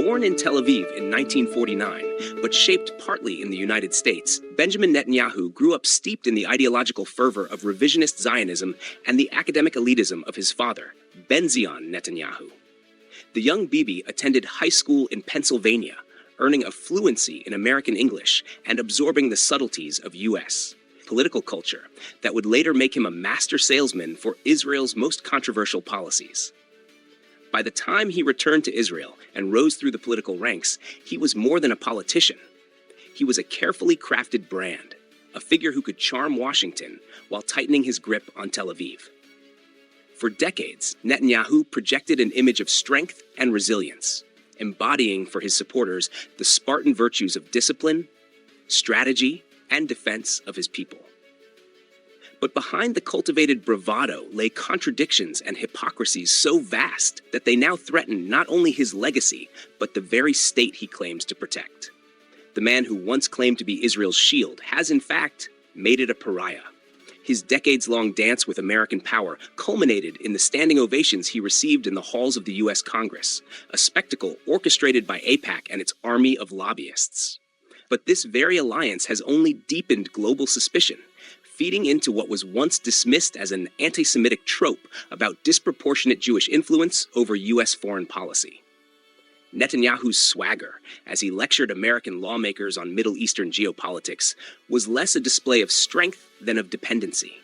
Born in Tel Aviv in 1949, but shaped partly in the United States, Benjamin Netanyahu grew up steeped in the ideological fervor of revisionist Zionism and the academic elitism of his father, Ben-Zion Netanyahu. The young Bibi attended high school in Pennsylvania, earning a fluency in American English and absorbing the subtleties of U.S. political culture that would later make him a master salesman for Israel's most controversial policies. By the time he returned to Israel and rose through the political ranks, he was more than a politician. He was a carefully crafted brand, a figure who could charm Washington while tightening his grip on Tel Aviv. For decades, Netanyahu projected an image of strength and resilience, embodying for his supporters the Spartan virtues of discipline, strategy, and defense of his people. But behind the cultivated bravado lay contradictions and hypocrisies so vast that they now threaten not only his legacy, but the very state he claims to protect. The man who once claimed to be Israel's shield has, in fact, made it a pariah. His decades-long dance with American power culminated in the standing ovations he received in the halls of the U.S. Congress, a spectacle orchestrated by AIPAC and its army of lobbyists. But this very alliance has only deepened global suspicion, feeding into what was once dismissed as an anti-Semitic trope about disproportionate Jewish influence over U.S. foreign policy. Netanyahu's swagger, as he lectured American lawmakers on Middle Eastern geopolitics, was less a display of strength than of dependency.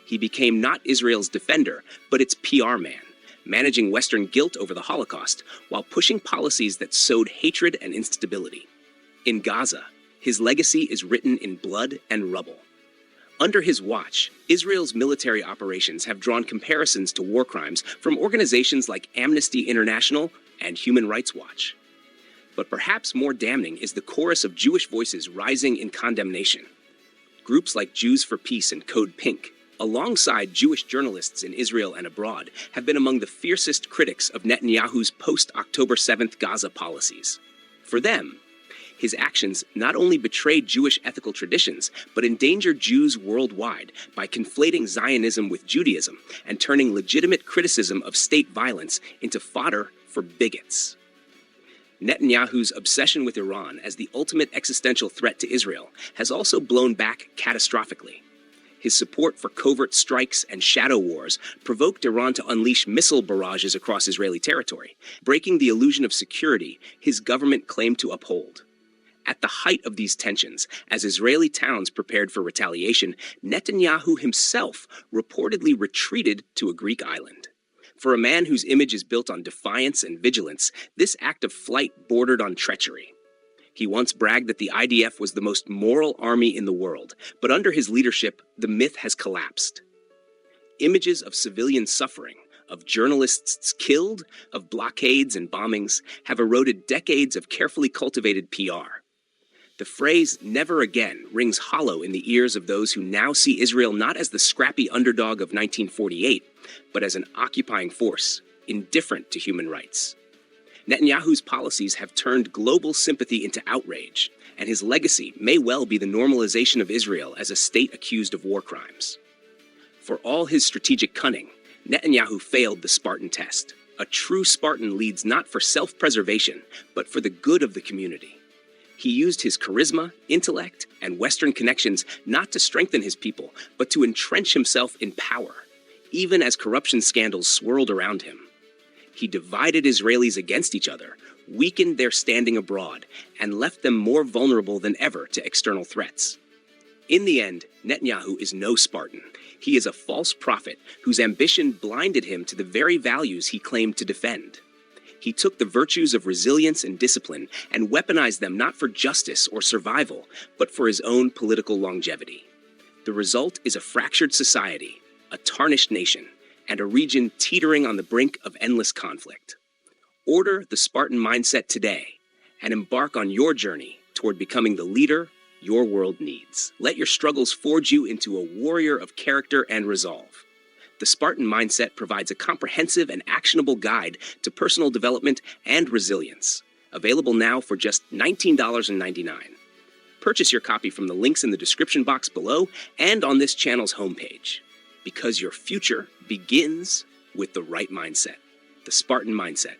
He became not Israel's defender, but its PR man, managing Western guilt over the Holocaust while pushing policies that sowed hatred and instability. In Gaza, his legacy is written in blood and rubble. Under his watch, Israel's military operations have drawn comparisons to war crimes from organizations like Amnesty International and Human Rights Watch. But perhaps more damning is the chorus of Jewish voices rising in condemnation. Groups like Jews for Peace and Code Pink, alongside Jewish journalists in Israel and abroad, have been among the fiercest critics of Netanyahu's post-October 7th Gaza policies. For them, his actions not only betrayed Jewish ethical traditions, but endangered Jews worldwide by conflating Zionism with Judaism and turning legitimate criticism of state violence into fodder for bigots. Netanyahu's obsession with Iran as the ultimate existential threat to Israel has also blown back catastrophically. His support for covert strikes and shadow wars provoked Iran to unleash missile barrages across Israeli territory, breaking the illusion of security his government claimed to uphold. At the height of these tensions, as Israeli towns prepared for retaliation, Netanyahu himself reportedly retreated to a Greek island. For a man whose image is built on defiance and vigilance, this act of flight bordered on treachery. He once bragged that the IDF was the most moral army in the world, but under his leadership, the myth has collapsed. Images of civilian suffering, of journalists killed, of blockades and bombings, have eroded decades of carefully cultivated PR. The phrase "never again" rings hollow in the ears of those who now see Israel not as the scrappy underdog of 1948, but as an occupying force, indifferent to human rights. Netanyahu's policies have turned global sympathy into outrage, and his legacy may well be the normalization of Israel as a state accused of war crimes. For all his strategic cunning, Netanyahu failed the Spartan test. A true Spartan leads not for self-preservation, but for the good of the community. He used his charisma, intellect, and Western connections not to strengthen his people, but to entrench himself in power, even as corruption scandals swirled around him. He divided Israelis against each other, weakened their standing abroad, and left them more vulnerable than ever to external threats. In the end, Netanyahu is no Spartan. He is a false prophet whose ambition blinded him to the very values he claimed to defend. He took the virtues of resilience and discipline and weaponized them not for justice or survival, but for his own political longevity. The result is a fractured society, a tarnished nation, and a region teetering on the brink of endless conflict. Order the Spartan mindset today and embark on your journey toward becoming the leader your world needs. Let your struggles forge you into a warrior of character and resolve. The Spartan Mindset provides a comprehensive and actionable guide to personal development and resilience, available now for just $19.99. Purchase your copy from the links in the description box below and on this channel's homepage, because your future begins with the right mindset. The Spartan Mindset.